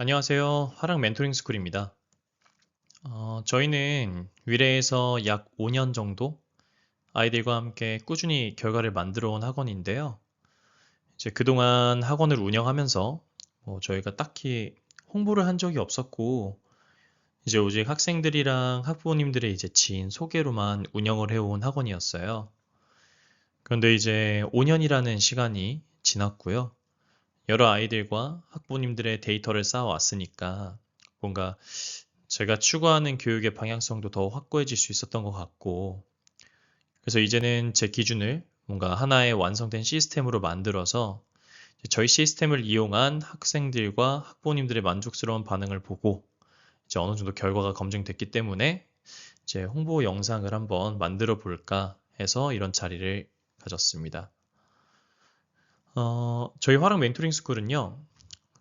안녕하세요. 화랑 멘토링 스쿨입니다. 저희는 위례에서 약 5년 정도 아이들과 함께 꾸준히 결과를 만들어 온 학원인데요. 이제 그동안 학원을 운영하면서 저희가 딱히 홍보를 한 적이 없었고, 이제 오직 학생들이랑 학부모님들의 이제 지인 소개로만 운영을 해온 학원이었어요. 그런데 이제 5년이라는 시간이 지났고요. 여러 아이들과 학부모님들의 데이터를 쌓아왔으니까 뭔가 제가 추구하는 교육의 방향성도 더 확고해질 수 있었던 것 같고, 그래서 이제는 제 기준을 뭔가 하나의 완성된 시스템으로 만들어서 저희 시스템을 이용한 학생들과 학부모님들의 만족스러운 반응을 보고 이제 어느 정도 결과가 검증됐기 때문에 이제 홍보 영상을 한번 만들어 볼까 해서 이런 자리를 가졌습니다. 저희 화랑 멘토링 스쿨은요,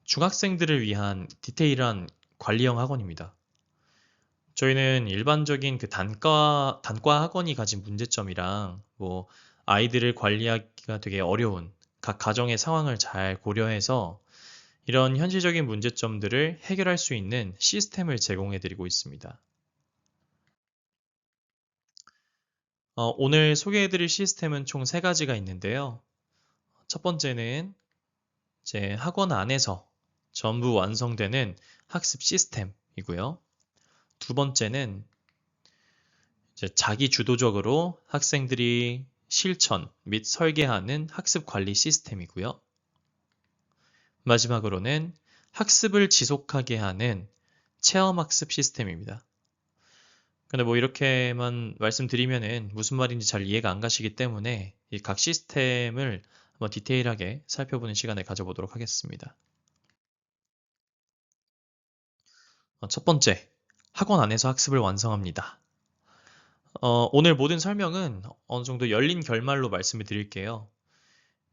중학생들을 위한 디테일한 관리형 학원입니다. 저희는 일반적인 그 단과 학원이 가진 문제점이랑 아이들을 관리하기가 되게 어려운 각 가정의 상황을 잘 고려해서 이런 현실적인 문제점들을 해결할 수 있는 시스템을 제공해 드리고 있습니다. 오늘 소개해 드릴 시스템은 총 세 가지가 있는데요. 첫 번째는 제 학원 안에서 전부 완성되는 학습 시스템이고요. 두 번째는 이제 자기 주도적으로 학생들이 실천 및 설계하는 학습 관리 시스템이고요. 마지막으로는 학습을 지속하게 하는 체험 학습 시스템입니다. 근데 이렇게만 말씀드리면은 무슨 말인지 잘 이해가 안 가시기 때문에 이 각 시스템을 한번 디테일하게 살펴보는 시간을 가져보도록 하겠습니다. 첫 번째, 학원 안에서 학습을 완성합니다. 오늘 모든 설명은 어느 정도 열린 결말로 말씀을 드릴게요.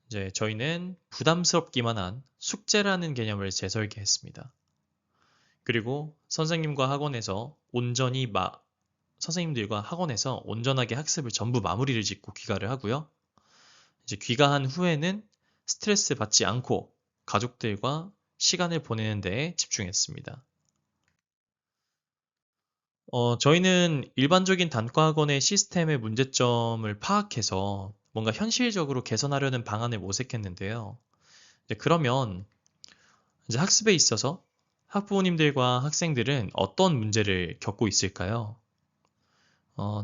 이제 저희는 부담스럽기만 한 숙제라는 개념을 재설계했습니다. 그리고 선생님들과 학원에서 온전하게 학습을 전부 마무리를 짓고 귀가를 하고요. 이제 귀가한 후에는 스트레스 받지 않고 가족들과 시간을 보내는 데에 집중했습니다. 저희는 일반적인 단과학원의 시스템의 문제점을 파악해서 뭔가 현실적으로 개선하려는 방안을 모색했는데요. 이제 그러면 이제 학습에 있어서 학부모님들과 학생들은 어떤 문제를 겪고 있을까요?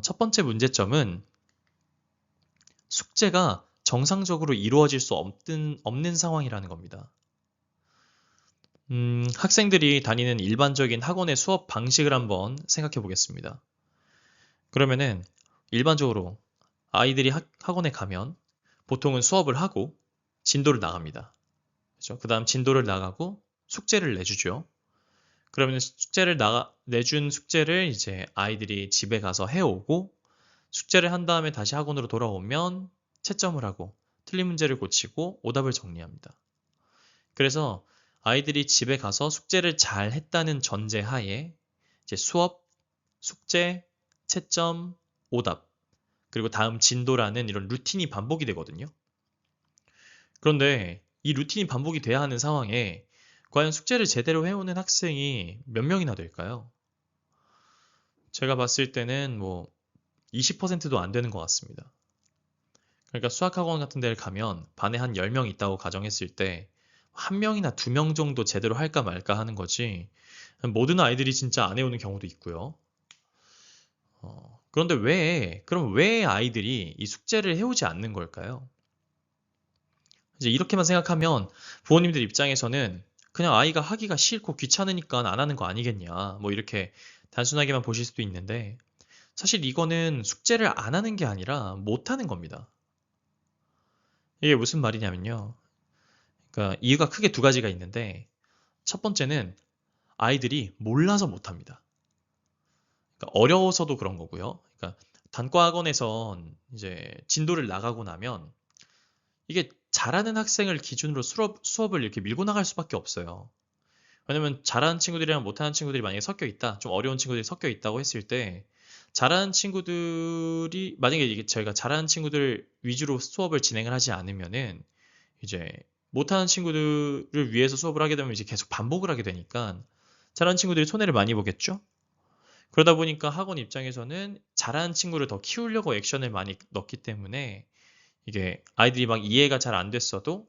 첫 번째 문제점은 숙제가 정상적으로 이루어질 수 없는 상황이라는 겁니다. 학생들이 다니는 일반적인 학원의 수업 방식을 한번 생각해 보겠습니다. 그러면은 일반적으로 아이들이 학원에 가면 보통은 수업을 하고 진도를 나갑니다. 그렇죠? 그 다음 진도를 나가고 숙제를 내주죠. 그러면 내준 숙제를 이제 아이들이 집에 가서 해오고 숙제를 한 다음에 다시 학원으로 돌아오면 채점을 하고 틀린 문제를 고치고 오답을 정리합니다. 그래서 아이들이 집에 가서 숙제를 잘 했다는 전제 하에 이제 수업, 숙제, 채점, 오답, 그리고 다음 진도라는 이런 루틴이 반복이 되거든요. 그런데 이 루틴이 반복이 돼야 하는 상황에 과연 숙제를 제대로 해오는 학생이 몇 명이나 될까요? 제가 봤을 때는 20%도 안 되는 것 같습니다. 그러니까 수학학원 같은 데를 가면 반에 한 10명 있다고 가정했을 때 한 명이나 두 명 정도 제대로 할까 말까 하는 거지 모든 아이들이 진짜 안 해오는 경우도 있고요. 그런데 그럼 왜 아이들이 이 숙제를 해오지 않는 걸까요? 이제 이렇게만 생각하면 부모님들 입장에서는 그냥 아이가 하기가 싫고 귀찮으니까 안 하는 거 아니겠냐. 이렇게 단순하게만 보실 수도 있는데 사실 이거는 숙제를 안 하는 게 아니라 못 하는 겁니다. 이게 무슨 말이냐면요. 그러니까 이유가 크게 두 가지가 있는데 첫 번째는 아이들이 몰라서 못 합니다. 그러니까 어려워서도 그런 거고요. 그러니까 단과 학원에선 이제 진도를 나가고 나면 이게 잘하는 학생을 기준으로 수업을 이렇게 밀고 나갈 수밖에 없어요. 왜냐면 잘하는 친구들이랑 못하는 친구들이 만약에 섞여 있다, 좀 어려운 친구들이 섞여 있다고 했을 때, 만약에 이게 저희가 잘하는 친구들 위주로 수업을 진행을 하지 않으면은, 이제 못하는 친구들을 위해서 수업을 하게 되면 이제 계속 반복을 하게 되니까 잘하는 친구들이 손해를 많이 보겠죠? 그러다 보니까 학원 입장에서는 잘하는 친구를 더 키우려고 액션을 많이 넣기 때문에 이게 아이들이 막 이해가 잘 안 됐어도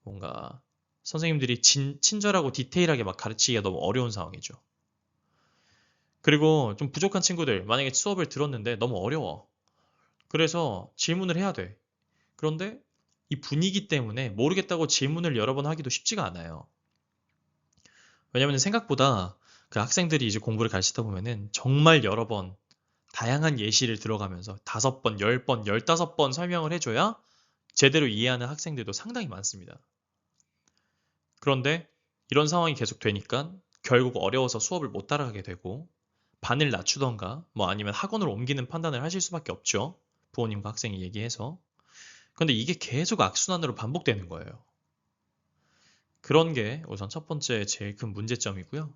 뭔가 선생님들이 친절하고 디테일하게 막 가르치기가 너무 어려운 상황이죠. 그리고 좀 부족한 친구들, 만약에 수업을 들었는데 너무 어려워. 그래서 질문을 해야 돼. 그런데 이 분위기 때문에 모르겠다고 질문을 여러 번 하기도 쉽지가 않아요. 왜냐면 생각보다 그 학생들이 이제 공부를 가르치다 보면은 정말 여러 번 다양한 예시를 들어가면서 5번, 10번, 15번 설명을 해줘야 제대로 이해하는 학생들도 상당히 많습니다. 그런데 이런 상황이 계속 되니까 결국 어려워서 수업을 못 따라가게 되고 반을 낮추던가 뭐 아니면 학원으로 옮기는 판단을 하실 수밖에 없죠. 부모님과 학생이 얘기해서. 그런데 이게 계속 악순환으로 반복되는 거예요. 그런 게 우선 첫 번째 제일 큰 문제점이고요.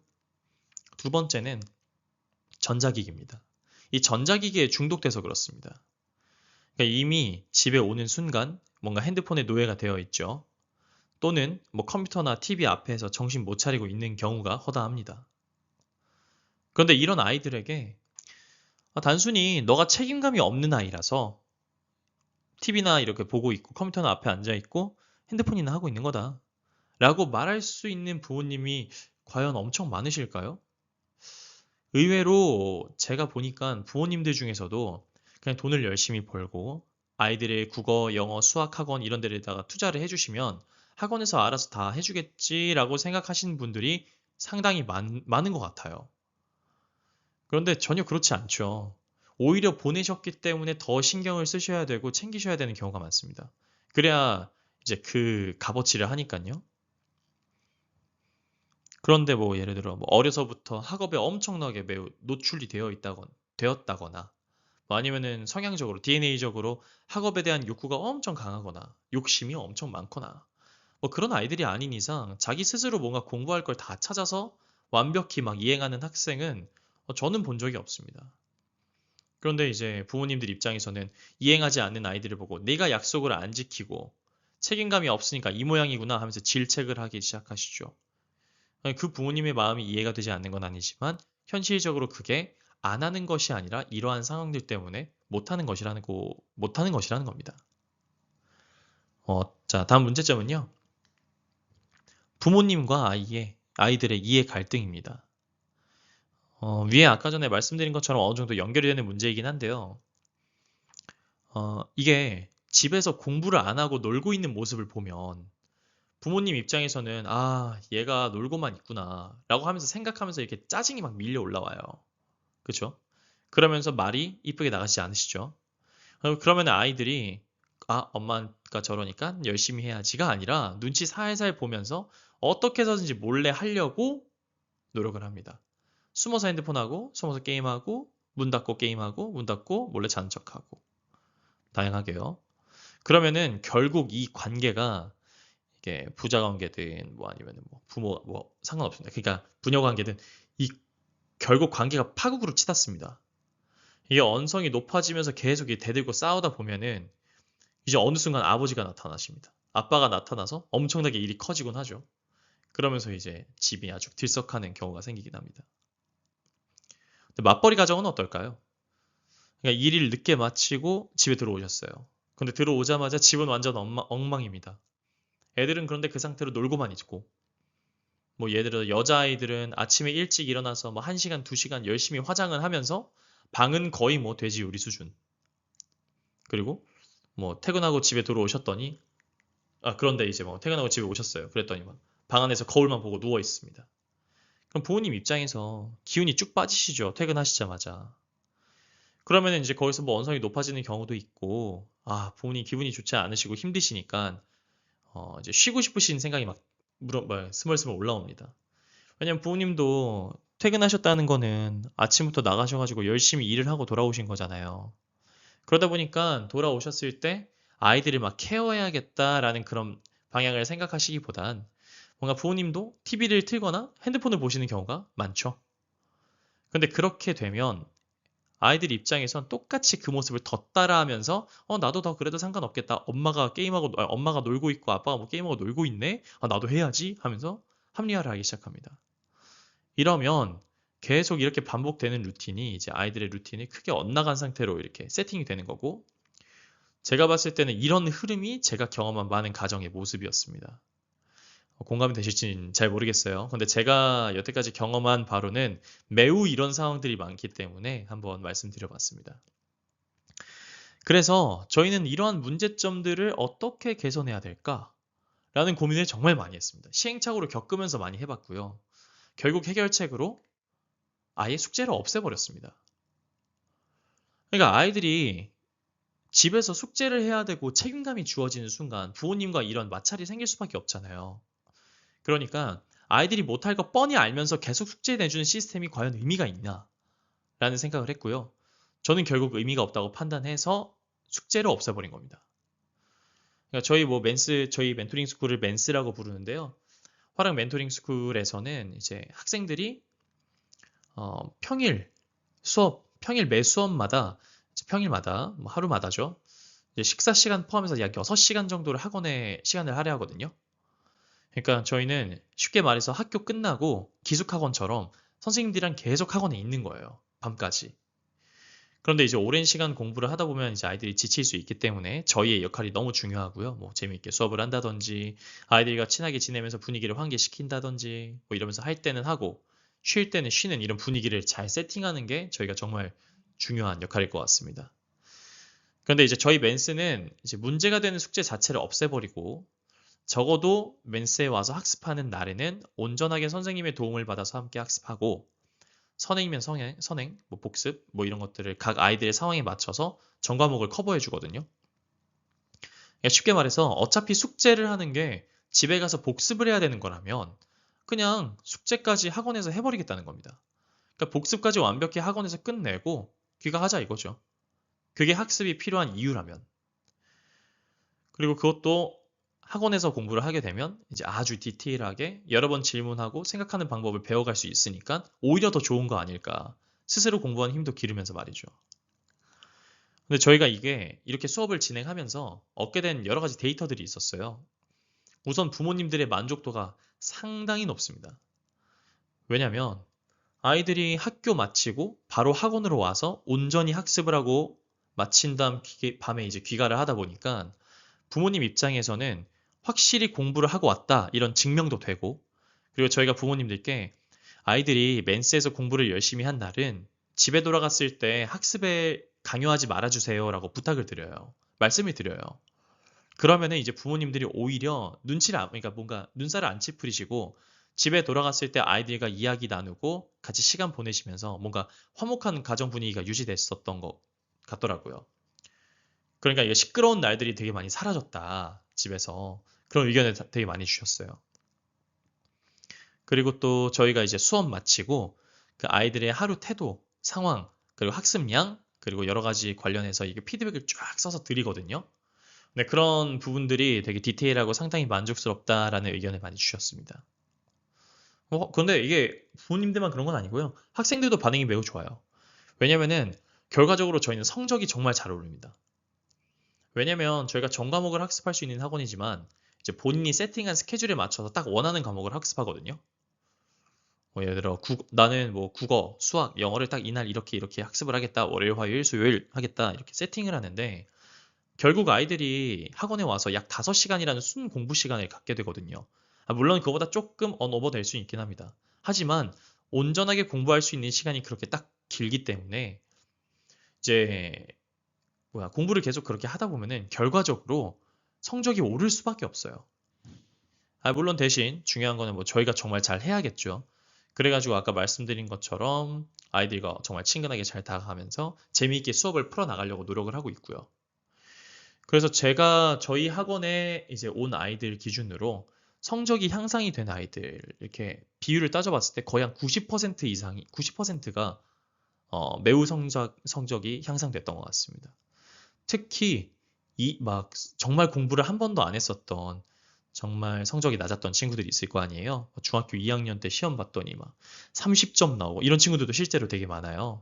두 번째는 전자기기입니다. 이 전자기기에 중독돼서 그렇습니다. 그러니까 이미 집에 오는 순간 뭔가 핸드폰에 노예가 되어 있죠. 또는 뭐 컴퓨터나 TV 앞에서 정신 못 차리고 있는 경우가 허다합니다. 그런데 이런 아이들에게 단순히 너가 책임감이 없는 아이라서 TV나 이렇게 보고 있고 컴퓨터나 앞에 앉아 있고 핸드폰이나 하고 있는 거다. 라고 말할 수 있는 부모님이 과연 엄청 많으실까요? 의외로 제가 보니까 부모님들 중에서도 그냥 돈을 열심히 벌고 아이들의 국어, 영어, 수학 학원 이런 데에다가 투자를 해주시면 학원에서 알아서 다 해주겠지라고 생각하시는 분들이 상당히 많은 것 같아요. 그런데 전혀 그렇지 않죠. 오히려 보내셨기 때문에 더 신경을 쓰셔야 되고 챙기셔야 되는 경우가 많습니다. 그래야 이제 그 값어치를 하니까요. 그런데 뭐 예를 들어 뭐 어려서부터 학업에 엄청나게 매우 노출이 되었다거나 뭐 아니면은 성향적으로 DNA적으로 학업에 대한 욕구가 엄청 강하거나 욕심이 엄청 많거나 뭐 그런 아이들이 아닌 이상 자기 스스로 뭔가 공부할 걸 다 찾아서 완벽히 막 이행하는 학생은 저는 본 적이 없습니다. 그런데 이제 부모님들 입장에서는 이행하지 않는 아이들을 보고 내가 약속을 안 지키고 책임감이 없으니까 이 모양이구나 하면서 질책을 하기 시작하시죠. 그 부모님의 마음이 이해가 되지 않는 건 아니지만 현실적으로 그게 안 하는 것이 아니라 이러한 상황들 때문에 못하는 것이라는 겁니다. 자, 다음 문제점은요. 부모님과 아이들의 이해 갈등입니다. 위에 아까 전에 말씀드린 것처럼 어느 정도 연결이 되는 문제이긴 한데요. 이게 집에서 공부를 안 하고 놀고 있는 모습을 보면 부모님 입장에서는 얘가 놀고만 있구나 라고 하면서 생각하면서 이렇게 짜증이 막 밀려 올라와요. 그쵸? 그러면서 말이 이쁘게 나가지 않으시죠? 그러면 아이들이 엄마가 저러니까 열심히 해야지가 아니라 눈치 살살 보면서 어떻게 해서든지 몰래 하려고 노력을 합니다. 숨어서 핸드폰하고, 숨어서 게임하고, 문 닫고 게임하고, 문 닫고 몰래 자는 척하고. 다양하게요. 그러면은 결국 이 관계가 이게 부자 관계든 뭐 아니면 뭐 부모 뭐 상관없습니다. 그러니까 부녀 관계든 이 결국 관계가 파국으로 치닫습니다. 이게 언성이 높아지면서 계속 대들고 싸우다 보면은 이제 어느 순간 아버지가 나타나십니다. 아빠가 나타나서 엄청나게 일이 커지곤 하죠. 그러면서 이제 집이 아주 들썩하는 경우가 생기긴 합니다. 근데 맞벌이 가정은 어떨까요? 그러니까 일을 늦게 마치고 집에 들어오셨어요. 근데 들어오자마자 집은 완전 엉망입니다. 애들은 그런데 그 상태로 놀고만 있고 뭐 예를 들어 여자아이들은 아침에 일찍 일어나서 뭐 1시간, 2시간 열심히 화장을 하면서 방은 거의 뭐 돼지 요리 수준. 그리고 뭐 퇴근하고 집에 들어오셨더니 그런데 이제 뭐 퇴근하고 집에 오셨어요. 그랬더니 막 방 안에서 거울만 보고 누워 있습니다. 그럼 부모님 입장에서 기운이 쭉 빠지시죠. 퇴근하시자마자. 그러면 이제 거기서 뭐 언성이 높아지는 경우도 있고 부모님 기분이 좋지 않으시고 힘드시니까 이제 쉬고 싶으신 생각이 막 스멀스멀 올라옵니다. 왜냐면 부모님도 퇴근하셨다는 거는 아침부터 나가셔가지고 열심히 일을 하고 돌아오신 거잖아요. 그러다 보니까 돌아오셨을 때 아이들을 막 케어해야겠다라는 그런 방향을 생각하시기보단 뭔가 부모님도 TV를 틀거나 핸드폰을 보시는 경우가 많죠. 근데 그렇게 되면 아이들 입장에선 똑같이 그 모습을 더 따라하면서 나도 더 그래도 상관없겠다. 엄마가 놀고 있고 아빠가 뭐 게임하고 놀고 있네. 나도 해야지 하면서 합리화를 하기 시작합니다. 이러면 계속 이렇게 반복되는 루틴이 이제 아이들의 루틴이 크게 엇나간 상태로 이렇게 세팅이 되는 거고, 제가 봤을 때는 이런 흐름이 제가 경험한 많은 가정의 모습이었습니다. 공감이 되실지는 잘 모르겠어요. 근데 제가 여태까지 경험한 바로는 매우 이런 상황들이 많기 때문에 한번 말씀드려봤습니다. 그래서 저희는 이러한 문제점들을 어떻게 개선해야 될까라는 고민을 정말 많이 했습니다. 시행착오를 겪으면서 많이 해봤고요. 결국 해결책으로 아예 숙제를 없애버렸습니다. 그러니까 아이들이 집에서 숙제를 해야 되고 책임감이 주어지는 순간 부모님과 이런 마찰이 생길 수밖에 없잖아요. 그러니까 아이들이 못할 거 뻔히 알면서 계속 숙제 내주는 시스템이 과연 의미가 있나? 라는 생각을 했고요. 저는 결국 의미가 없다고 판단해서 숙제를 없애버린 겁니다. 그러니까 저희 멘토링 스쿨을 맨스라고 부르는데요. 화랑 멘토링 스쿨에서는 이제 학생들이 평일 매 수업마다 평일마다 뭐 하루마다죠. 이제 식사 시간 포함해서 약 6시간 정도를 학원에 시간을 할애하거든요. 그러니까 저희는 쉽게 말해서 학교 끝나고 기숙학원처럼 선생님들이랑 계속 학원에 있는 거예요. 밤까지. 그런데 이제 오랜 시간 공부를 하다 보면 이제 아이들이 지칠 수 있기 때문에 저희의 역할이 너무 중요하고요. 뭐 재미있게 수업을 한다든지 아이들과 친하게 지내면서 분위기를 환기시킨다든지 뭐 이러면서 할 때는 하고 쉴 때는 쉬는 이런 분위기를 잘 세팅하는 게 저희가 정말 중요한 역할일 것 같습니다. 그런데 이제 저희 맨스는 이제 문제가 되는 숙제 자체를 없애버리고 적어도 맨스에 와서 학습하는 날에는 온전하게 선생님의 도움을 받아서 함께 학습하고 선행이면 선행, 뭐 복습, 뭐 이런 것들을 각 아이들의 상황에 맞춰서 전 과목을 커버해 주거든요. 그러니까 쉽게 말해서 어차피 숙제를 하는 게 집에 가서 복습을 해야 되는 거라면 그냥 숙제까지 학원에서 해버리겠다는 겁니다. 그러니까 복습까지 완벽히 학원에서 끝내고 귀가하자 이거죠. 그게 학습이 필요한 이유라면. 그리고 그것도 학원에서 공부를 하게 되면 이제 아주 디테일하게 여러 번 질문하고 생각하는 방법을 배워갈 수 있으니까 오히려 더 좋은 거 아닐까. 스스로 공부하는 힘도 기르면서 말이죠. 근데 저희가 이게 이렇게 수업을 진행하면서 얻게 된 여러 가지 데이터들이 있었어요. 우선 부모님들의 만족도가 상당히 높습니다. 왜냐면 아이들이 학교 마치고 바로 학원으로 와서 온전히 학습을 하고 마친 다음 밤에 이제 귀가를 하다 보니까 부모님 입장에서는 확실히 공부를 하고 왔다 이런 증명도 되고, 그리고 저희가 부모님들께 아이들이 맨스에서 공부를 열심히 한 날은 집에 돌아갔을 때 학습에 강요하지 말아주세요라고 부탁을 드려요. 말씀을 드려요. 그러면은 이제 부모님들이 오히려 그러니까 뭔가 눈살을 안 찌푸리시고 집에 돌아갔을 때 아이들과 이야기 나누고 같이 시간 보내시면서 뭔가 화목한 가정 분위기가 유지됐었던 것 같더라고요. 그러니까 이게 시끄러운 날들이 되게 많이 사라졌다, 집에서. 그런 의견을 되게 많이 주셨어요. 그리고 또 저희가 이제 수업 마치고 그 아이들의 하루 태도, 상황, 그리고 학습량, 그리고 여러 가지 관련해서 이게 피드백을 쫙 써서 드리거든요. 네, 그런 부분들이 되게 디테일하고 상당히 만족스럽다라는 의견을 많이 주셨습니다. 그런데 이게 부모님들만 그런 건 아니고요. 학생들도 반응이 매우 좋아요. 왜냐면은 결과적으로 저희는 성적이 정말 잘 오릅니다. 왜냐면 저희가 전 과목을 학습할 수 있는 학원이지만 이제 본인이 세팅한 스케줄에 맞춰서 딱 원하는 과목을 학습하거든요. 뭐 예를 들어 나는 뭐 국어, 수학, 영어를 딱 이날 이렇게 학습을 하겠다. 월요일, 화요일, 수요일 하겠다. 이렇게 세팅을 하는데 결국 아이들이 학원에 와서 약 5시간이라는 순 공부 시간을 갖게 되거든요. 물론 그거보다 조금 언오버 될 수 있긴 합니다. 하지만 온전하게 공부할 수 있는 시간이 그렇게 딱 길기 때문에 이제 공부를 계속 그렇게 하다 보면은 결과적으로 성적이 오를 수밖에 없어요. 물론 대신 중요한 거는 뭐 저희가 정말 잘 해야겠죠. 그래가지고 아까 말씀드린 것처럼 아이들과 정말 친근하게 잘 다가가면서 재미있게 수업을 풀어나가려고 노력을 하고 있고요. 그래서 제가 저희 학원에 이제 온 아이들 기준으로 성적이 향상이 된 아이들 이렇게 비율을 따져봤을 때 거의 한 90% 이상이 90%가 매우 성적이 향상됐던 것 같습니다. 특히 막 정말 공부를 한 번도 안 했었던 정말 성적이 낮았던 친구들이 있을 거 아니에요. 중학교 2학년 때 시험 봤더니 막 30점 나오고 이런 친구들도 실제로 되게 많아요.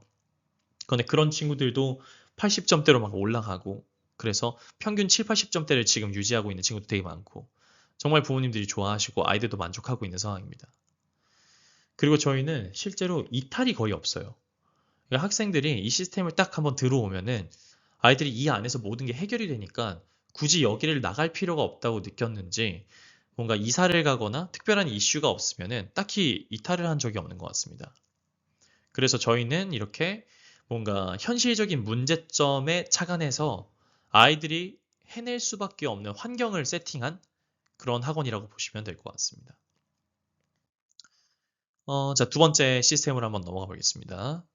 그런데 그런 친구들도 80점대로 막 올라가고 그래서 평균 7, 80점대를 지금 유지하고 있는 친구도 되게 많고 정말 부모님들이 좋아하시고 아이들도 만족하고 있는 상황입니다. 그리고 저희는 실제로 이탈이 거의 없어요. 그러니까 학생들이 이 시스템을 딱 한번 들어오면은 아이들이 이 안에서 모든 게 해결이 되니까 굳이 여기를 나갈 필요가 없다고 느꼈는지 뭔가 이사를 가거나 특별한 이슈가 없으면은 딱히 이탈을 한 적이 없는 것 같습니다. 그래서 저희는 이렇게 뭔가 현실적인 문제점에 착안해서 아이들이 해낼 수밖에 없는 환경을 세팅한 그런 학원이라고 보시면 될 것 같습니다. 자, 두 번째 시스템으로 한번 넘어가 보겠습니다.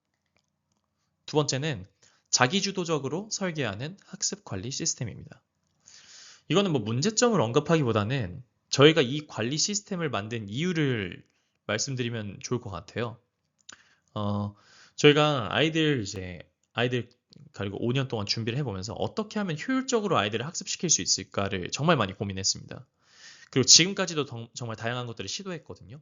두 번째는 자기주도적으로 설계하는 학습 관리 시스템입니다. 이거는 뭐 문제점을 언급하기보다는 저희가 이 관리 시스템을 만든 이유를 말씀드리면 좋을 것 같아요. 어, 저희가 아이들 그리고 5년 동안 준비를 해보면서 어떻게 하면 효율적으로 아이들을 학습시킬 수 있을까를 정말 많이 고민했습니다. 그리고 지금까지도 정말 다양한 것들을 시도했거든요.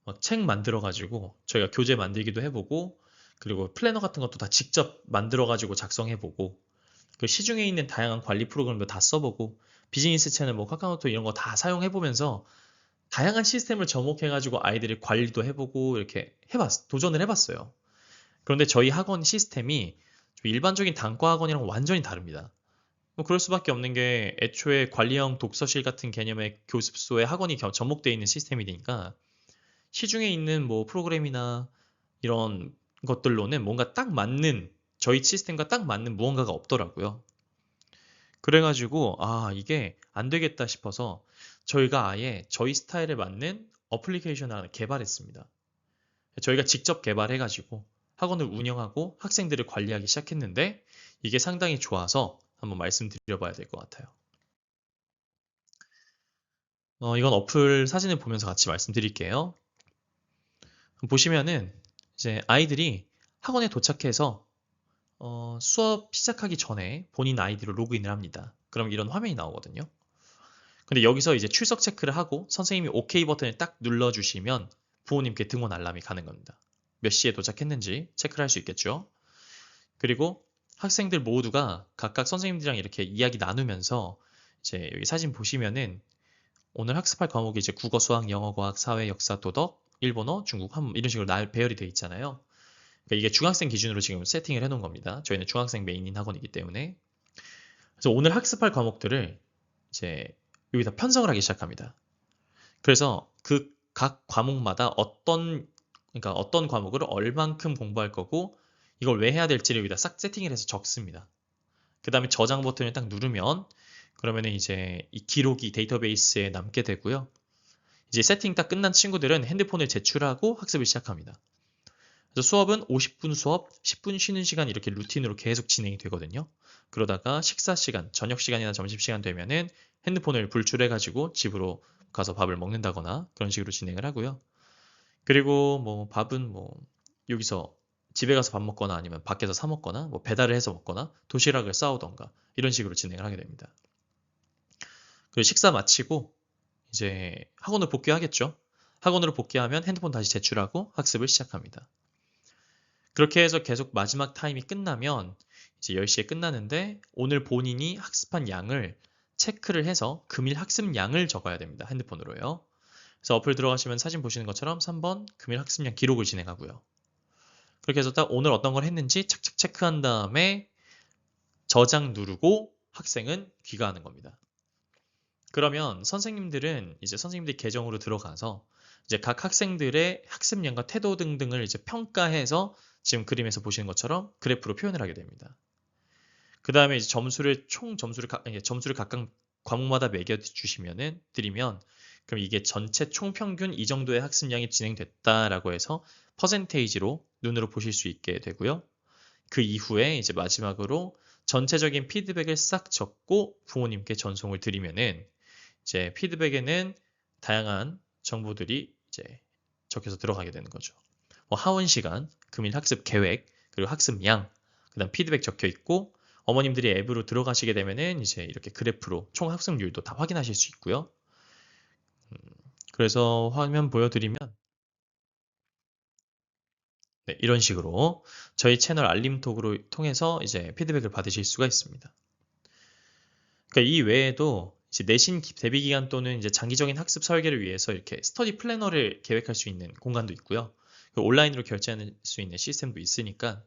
막 책 만들어가지고 저희가 교재 만들기도 해보고 그리고 플래너 같은 것도 다 직접 만들어가지고 작성해보고 그 시중에 있는 다양한 관리 프로그램도 다 써보고 비즈니스 채널 뭐 카카오톡 이런 거 다 사용해보면서 다양한 시스템을 접목해가지고 아이들이 관리도 해보고 이렇게 도전을 해봤어요. 그런데 저희 학원 시스템이 좀 일반적인 단과 학원이랑 완전히 다릅니다. 뭐 그럴 수밖에 없는 게 애초에 관리형 독서실 같은 개념의 교습소에 학원이 접목되어 있는 시스템이니까 시중에 있는 뭐 프로그램이나 이런 것들로는 뭔가 딱 맞는 저희 시스템과 딱 맞는 무언가가 없더라고요. 그래가지고 이게 안 되겠다 싶어서 저희가 아예 저희 스타일에 맞는 어플리케이션을 하나 개발했습니다. 저희가 직접 개발해가지고 학원을 운영하고 학생들을 관리하기 시작했는데 이게 상당히 좋아서 한번 말씀드려봐야 될 것 같아요. 이건 어플 사진을 보면서 같이 말씀드릴게요. 보시면은 이제 아이들이 학원에 도착해서 수업 시작하기 전에 본인 아이디로 로그인을 합니다. 그럼 이런 화면이 나오거든요. 근데 여기서 이제 출석 체크를 하고 선생님이 OK 버튼을 딱 눌러주시면 부모님께 등원 알람이 가는 겁니다. 몇 시에 도착했는지 체크를 할 수 있겠죠. 그리고 학생들 모두가 각각 선생님들이랑 이렇게 이야기 나누면서 이제 여기 사진 보시면은 오늘 학습할 과목이 이제 국어, 수학, 영어, 과학, 사회, 역사, 도덕, 일본어, 중국, 한문 이런 식으로 배열이 되어 있잖아요. 그러니까 이게 중학생 기준으로 지금 세팅을 해놓은 겁니다. 저희는 중학생 메인인 학원이기 때문에. 그래서 오늘 학습할 과목들을 이제 여기다 편성을 하기 시작합니다. 그래서 그 각 과목마다 그러니까 어떤 과목을 얼만큼 공부할 거고 이걸 왜 해야 될지를 여기다 싹 세팅을 해서 적습니다. 그 다음에 저장 버튼을 딱 누르면 그러면은 이제 이 기록이 데이터베이스에 남게 되고요. 이제 세팅 딱 끝난 친구들은 핸드폰을 제출하고 학습을 시작합니다. 그래서 수업은 50분 수업, 10분 쉬는 시간 이렇게 루틴으로 계속 진행이 되거든요. 그러다가 식사 시간, 저녁 시간이나 점심 시간 되면은 핸드폰을 불출해가지고 집으로 가서 밥을 먹는다거나 그런 식으로 진행을 하고요. 그리고 뭐 밥은 뭐 여기서 집에 가서 밥 먹거나 아니면 밖에서 사 먹거나 뭐 배달을 해서 먹거나 도시락을 싸오던가 이런 식으로 진행을 하게 됩니다. 그리고 식사 마치고 이제 학원으로 복귀하겠죠. 학원으로 복귀하면 핸드폰 다시 제출하고 학습을 시작합니다. 그렇게 해서 계속 마지막 타임이 끝나면 이제 10시에 끝나는데 오늘 본인이 학습한 양을 체크를 해서 금일 학습량을 적어야 됩니다. 핸드폰으로요. 그래서 어플 들어가시면 사진 보시는 것처럼 3번 금일 학습량 기록을 진행하고요. 그렇게 해서 딱 오늘 어떤 걸 했는지 착착 체크한 다음에 저장 누르고 학생은 귀가하는 겁니다. 그러면 선생님들은 이제 선생님들 계정으로 들어가서 이제 각 학생들의 학습량과 태도 등등을 이제 평가해서 지금 그림에서 보시는 것처럼 그래프로 표현을 하게 됩니다. 그 다음에 이제 점수를 각각 과목마다 매겨 주시면은 드리면 그럼 이게 전체 총평균 이 정도의 학습량이 진행됐다라고 해서 퍼센테이지로 눈으로 보실 수 있게 되고요. 그 이후에 이제 마지막으로 전체적인 피드백을 싹 적고 부모님께 전송을 드리면은 이제 피드백에는 다양한 정보들이 이제 적혀서 들어가게 되는 거죠. 뭐 하원 시간, 금일 학습 계획, 그리고 학습량, 그다음 피드백 적혀 있고 어머님들이 앱으로 들어가시게 되면은 이제 이렇게 그래프로 총 학습률도 다 확인하실 수 있고요. 그래서 화면 보여드리면 네, 이런 식으로 저희 채널 알림톡으로 통해서 이제 피드백을 받으실 수가 있습니다. 그러니까 이 외에도 이제 내신 대비 기간 또는 이제 장기적인 학습 설계를 위해서 이렇게 스터디 플래너를 계획할 수 있는 공간도 있고요. 온라인으로 결제할 수 있는 시스템도 있으니까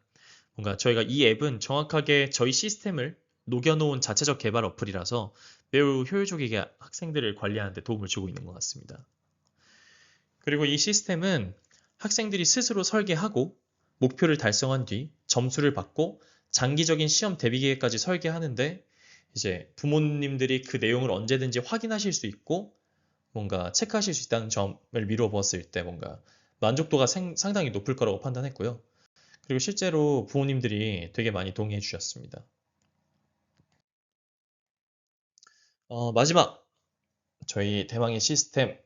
뭔가 저희가 이 앱은 정확하게 저희 시스템을 녹여놓은 자체적 개발 어플이라서 매우 효율적이게 학생들을 관리하는 데 도움을 주고 있는 것 같습니다. 그리고 이 시스템은 학생들이 스스로 설계하고 목표를 달성한 뒤 점수를 받고 장기적인 시험 대비 계획까지 설계하는데 이제 부모님들이 그 내용을 언제든지 확인하실 수 있고 뭔가 체크하실 수 있다는 점을 미루어 보았을 때 뭔가 만족도가 상당히 높을 거라고 판단했고요. 그리고 실제로 부모님들이 되게 많이 동의해 주셨습니다. 마지막 저희 대망의 시스템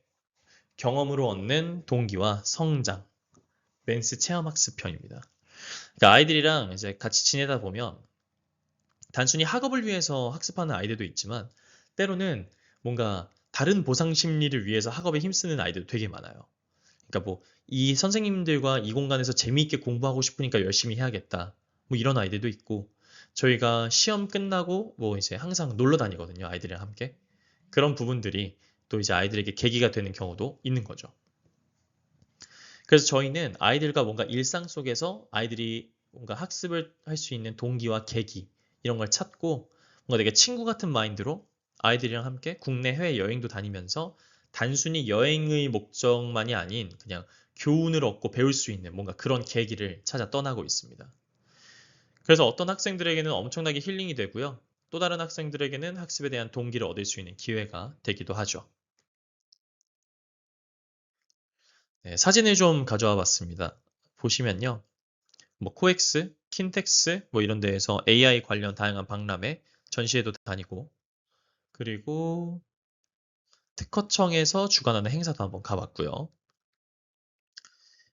경험으로 얻는 동기와 성장 맨스 체험학습 편입니다. 그러니까 아이들이랑 이제 같이 지내다 보면 단순히 학업을 위해서 학습하는 아이들도 있지만 때로는 뭔가 다른 보상 심리를 위해서 학업에 힘쓰는 아이들도 되게 많아요. 그러니까 뭐 이 선생님들과 이 공간에서 재미있게 공부하고 싶으니까 열심히 해야겠다. 뭐 이런 아이들도 있고 저희가 시험 끝나고 뭐 이제 항상 놀러 다니거든요. 아이들이랑 함께. 그런 부분들이 또 이제 아이들에게 계기가 되는 경우도 있는 거죠. 그래서 저희는 아이들과 뭔가 일상 속에서 아이들이 뭔가 학습을 할 수 있는 동기와 계기 이런 걸 찾고 뭔가 되게 친구 같은 마인드로 아이들이랑 함께 국내 해외 여행도 다니면서 단순히 여행의 목적만이 아닌 그냥 교훈을 얻고 배울 수 있는 뭔가 그런 계기를 찾아 떠나고 있습니다. 그래서 어떤 학생들에게는 엄청나게 힐링이 되고요. 또 다른 학생들에게는 학습에 대한 동기를 얻을 수 있는 기회가 되기도 하죠. 네, 사진을 좀 가져와 봤습니다. 보시면요. 뭐 코엑스, 킨텍스 뭐 이런 데에서 AI 관련 다양한 박람회, 전시회도 다니고 그리고 특허청에서 주관하는 행사도 한번 가봤고요.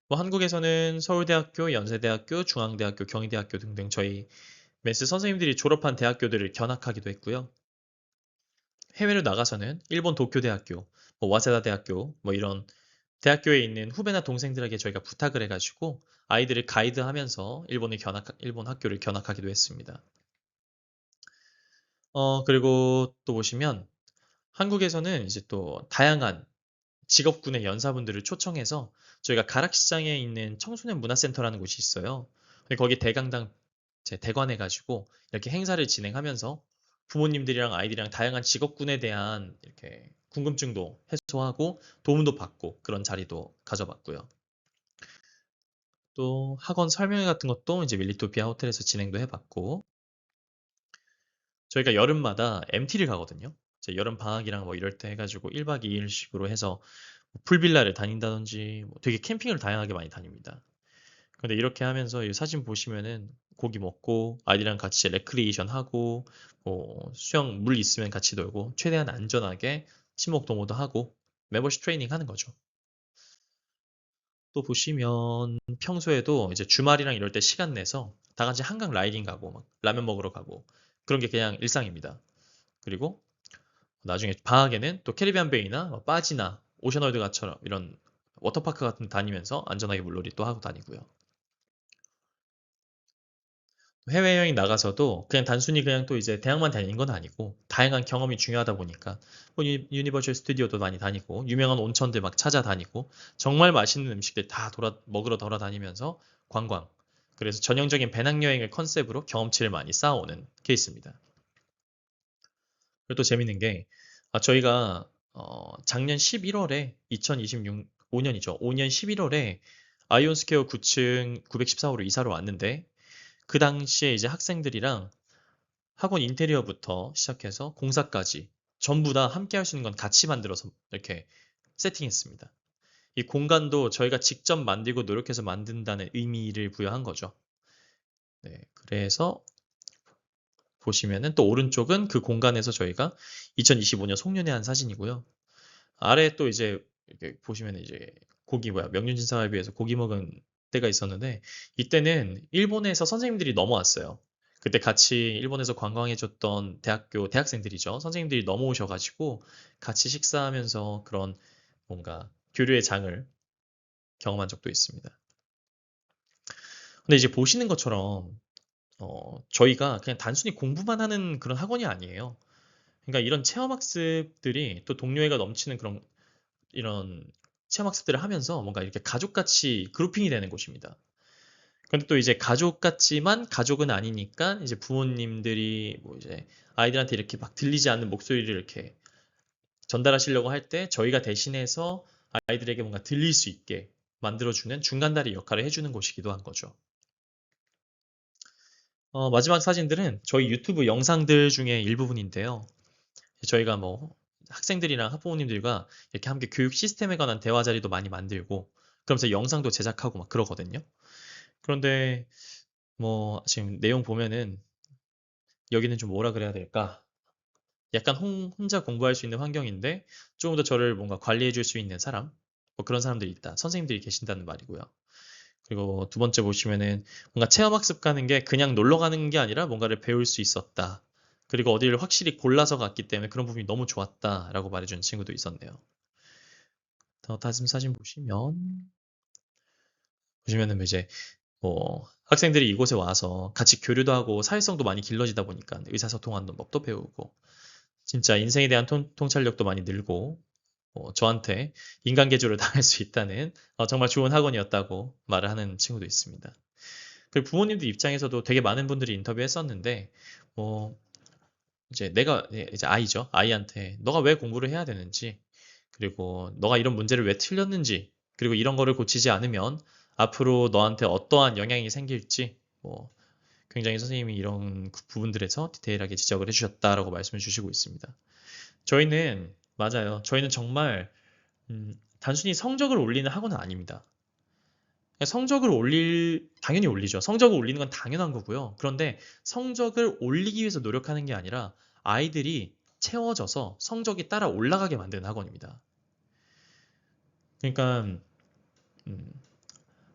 뭐 한국에서는 서울대학교, 연세대학교, 중앙대학교, 경희대학교 등등 저희 메스 선생님들이 졸업한 대학교들을 견학하기도 했고요. 해외로 나가서는 일본 도쿄대학교, 뭐 와세다 대학교, 뭐 이런 대학교에 있는 후배나 동생들에게 저희가 부탁을 해가지고 아이들을 가이드하면서 일본 학교를 견학하기도 했습니다. 그리고 또 보시면 한국에서는 이제 또 다양한 직업군의 연사분들을 초청해서 저희가 가락시장에 있는 청소년 문화센터라는 곳이 있어요. 근데 거기 대강당 대관해가지고 이렇게 행사를 진행하면서 부모님들이랑 아이들이랑 다양한 직업군에 대한 이렇게 궁금증도 해소하고 도움도 받고 그런 자리도 가져봤고요. 또 학원 설명회 같은 것도 이제 밀리토피아 호텔에서 진행도 해봤고 저희가 여름마다 MT를 가거든요. 이제 여름 방학이랑 뭐 이럴 때 해가지고 1박 2일씩으로 해서 뭐 풀빌라를 다닌다든지 뭐 되게 캠핑을 다양하게 많이 다닙니다. 근데 이렇게 하면서 이 사진 보시면은 고기 먹고 아이들이랑 같이 레크리에이션 하고 뭐 수영 물 있으면 같이 놀고 최대한 안전하게 친목 동호도 하고 멤버십 트레이닝 하는 거죠. 또 보시면 평소에도 이제 주말이랑 이럴 때 시간 내서 다 같이 한강 라이딩 가고 막 라면 먹으러 가고 그런 게 그냥 일상입니다. 그리고 나중에 방학에는 또 캐리비안 베이나 뭐 빠지나 오션월드 가처럼 이런 워터파크 같은 데 다니면서 안전하게 물놀이 또 하고 다니고요. 해외여행 나가서도 그냥 단순히 그냥 또 이제 대학만 다니는 건 아니고 다양한 경험이 중요하다 보니까 뭐 유니버셜 스튜디오도 많이 다니고 유명한 온천들 막 찾아다니고 정말 맛있는 음식들 다 먹으러 돌아다니면서 관광. 그래서 전형적인 배낭여행을 컨셉으로 경험치를 많이 쌓아오는 케이스입니다. 그리고 또 재밌는 게 저희가 작년 11월에 2026, 5년 11월에 아이온스퀘어 9층 914호로 이사를 왔는데 그 당시에 이제 학생들이랑 학원 인테리어부터 시작해서 공사까지 전부 다 함께 할 수 있는 건 같이 만들어서 이렇게 세팅했습니다. 이 공간도 저희가 직접 만들고 노력해서 만든다는 의미를 부여한 거죠. 네, 그래서 보시면은 또 오른쪽은 그 공간에서 저희가 2025년 송년회 한 사진이고요. 아래 또 이제 이렇게 보시면 이제 명륜진사갈비에서 고기 먹은 때가 있었는데 이때는 일본에서 선생님들이 넘어왔어요. 그때 같이 일본에서 관광해줬던 대학생들이죠. 선생님들이 넘어오셔가지고 같이 식사하면서 그런 뭔가 교류의 장을 경험한 적도 있습니다. 근데 이제 보시는 것처럼 저희가 그냥 단순히 공부만 하는 그런 학원이 아니에요. 그러니까 이런 체험학습들이 또 동료애가 넘치는 그런 이런 체험학습들을 하면서 뭔가 이렇게 가족같이 그룹핑이 되는 곳입니다. 근데 또 이제 가족 같지만 가족은 아니니까 이제 부모님들이 뭐 이제 아이들한테 이렇게 막 들리지 않는 목소리를 이렇게 전달하시려고 할 때 저희가 대신해서 아이들에게 뭔가 들릴 수 있게 만들어주는 중간다리 역할을 해주는 곳이기도 한 거죠. 마지막 사진들은 저희 유튜브 영상들 중에 일부분인데요. 저희가 뭐 학생들이랑 학부모님들과 이렇게 함께 교육 시스템에 관한 대화 자리도 많이 만들고 그러면서 영상도 제작하고 막 그러거든요. 그런데 뭐 지금 내용 보면은 여기는 좀 뭐라 그래야 될까? 약간 혼자 공부할 수 있는 환경인데 조금 더 저를 뭔가 관리해 줄 수 있는 사람? 뭐 그런 사람들이 있다. 선생님들이 계신다는 말이고요. 그리고 두 번째 보시면은 뭔가 체험학습 가는 게 그냥 놀러 가는 게 아니라 뭔가를 배울 수 있었다. 그리고 어디를 확실히 골라서 갔기 때문에 그런 부분이 너무 좋았다라고 말해주는 친구도 있었네요. 더 다음 사진 보시면은 이제 뭐 학생들이 이곳에 와서 같이 교류도 하고 사회성도 많이 길러지다 보니까 의사소통하는 법도 배우고 진짜 인생에 대한 통찰력도 많이 늘고 저한테 인간계조를 당할 수 있다는 정말 좋은 학원이었다고 말을 하는 친구도 있습니다. 그리고 부모님들 입장에서도 되게 많은 분들이 인터뷰했었는데 뭐 이제 내가 이제 아이죠. 아이한테 너가 왜 공부를 해야 되는지 그리고 너가 이런 문제를 왜 틀렸는지 그리고 이런 거를 고치지 않으면 앞으로 너한테 어떠한 영향이 생길지 뭐 굉장히 선생님이 이런 부분들에서 디테일하게 지적을 해주셨다라고 말씀을 주시고 있습니다. 저희는 맞아요. 저희는 정말 단순히 성적을 올리는 학원은 아닙니다. 성적을 당연히 올리죠. 성적을 올리는 건 당연한 거고요. 그런데 성적을 올리기 위해서 노력하는 게 아니라 아이들이 채워져서 성적이 따라 올라가게 만드는 학원입니다. 그러니까, 음,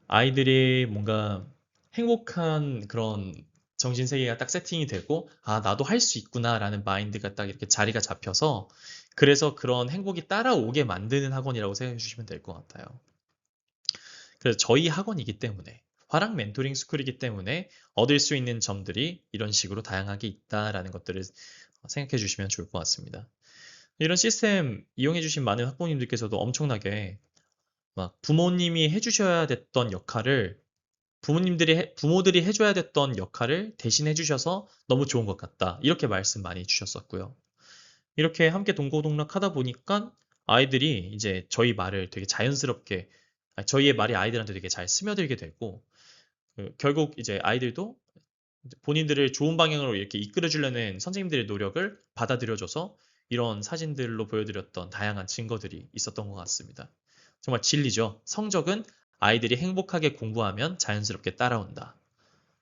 아이들이 뭔가 행복한 그런 정신세계가 딱 세팅이 되고, 아, 나도 할 수 있구나라는 마인드가 딱 이렇게 자리가 잡혀서, 그래서 그런 행복이 따라오게 만드는 학원이라고 생각해 주시면 될 것 같아요. 그래서 저희 학원이기 때문에 화랑 멘토링 스쿨이기 때문에 얻을 수 있는 점들이 이런 식으로 다양하게 있다라는 것들을 생각해 주시면 좋을 것 같습니다. 이런 시스템 이용해 주신 많은 학부모님들께서도 엄청나게 막 부모님이 해주셔야 됐던 역할을 부모들이 해줘야 됐던 역할을 대신 해주셔서 너무 좋은 것 같다. 이렇게 말씀 많이 주셨었고요. 이렇게 함께 동고동락하다 보니까 아이들이 이제 저희 말을 되게 자연스럽게 저희의 말이 아이들한테 되게 잘 스며들게 되고 결국 이제 아이들도 본인들을 좋은 방향으로 이렇게 이끌어 주려는 선생님들의 노력을 받아들여줘서 이런 사진들로 보여드렸던 다양한 증거들이 있었던 것 같습니다. 정말 진리죠. 성적은 아이들이 행복하게 공부하면 자연스럽게 따라온다.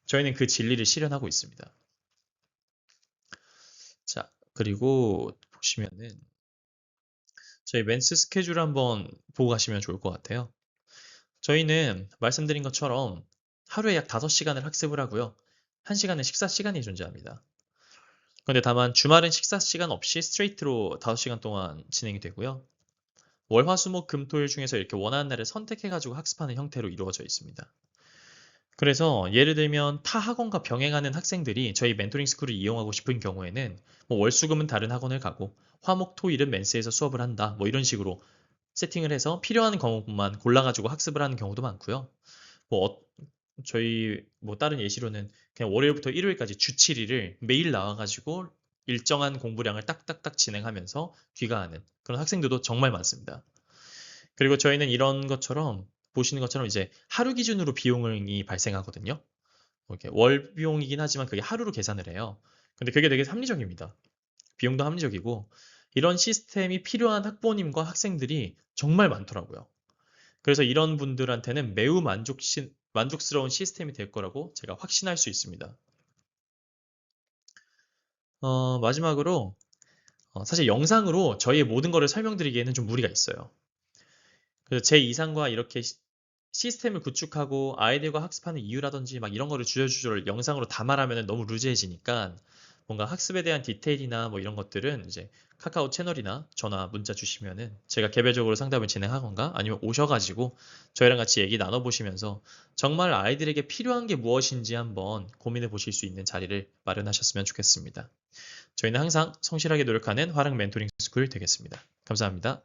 저희는 그 진리를 실현하고 있습니다. 자, 그리고 보시면은 저희 맨스 스케줄 한번 보고 가시면 좋을 것 같아요. 저희는 말씀드린 것처럼 하루에 약 5시간을 학습을 하고요. 1시간은 식사 시간이 존재합니다. 그런데 다만 주말은 식사 시간 없이 스트레이트로 5시간 동안 진행이 되고요. 월, 화, 수, 목, 금, 토일 중에서 이렇게 원하는 날을 선택해가지고 학습하는 형태로 이루어져 있습니다. 그래서 예를 들면 타 학원과 병행하는 학생들이 저희 멘토링 스쿨을 이용하고 싶은 경우에는 뭐 월, 수, 금은 다른 학원을 가고 화, 목, 토, 일은 맨스에서 수업을 한다. 뭐 이런 식으로 세팅을 해서 필요한 과목만 골라가지고 학습을 하는 경우도 많고요. 뭐 저희 뭐 다른 예시로는 그냥 월요일부터 일요일까지 주 7일을 매일 나와가지고 일정한 공부량을 딱딱딱 진행하면서 귀가하는 그런 학생들도 정말 많습니다. 그리고 저희는 이런 것처럼 보시는 것처럼 이제 하루 기준으로 비용이 발생하거든요. 뭐 이렇게 월 비용이긴 하지만 그게 하루로 계산을 해요. 근데 그게 되게 합리적입니다. 비용도 합리적이고 이런 시스템이 필요한 학부모님과 학생들이 정말 많더라고요. 그래서 이런 분들한테는 매우 만족스러운 시스템이 될 거라고 제가 확신할 수 있습니다. 마지막으로 사실 영상으로 저희의 모든 거를 설명드리기에는 좀 무리가 있어요. 그래서 제 이상과 이렇게 시스템을 구축하고 아이들과 학습하는 이유라든지 막 이런 거를 주저주저 영상으로 다 말하면 너무 루즈해지니까 뭔가 학습에 대한 디테일이나 뭐 이런 것들은 이제 카카오 채널이나 전화, 문자 주시면은 제가 개별적으로 상담을 진행하건가 아니면 오셔가지고 저희랑 같이 얘기 나눠보시면서 정말 아이들에게 필요한 게 무엇인지 한번 고민해 보실 수 있는 자리를 마련하셨으면 좋겠습니다. 저희는 항상 성실하게 노력하는 화랑 멘토링 스쿨 되겠습니다. 감사합니다.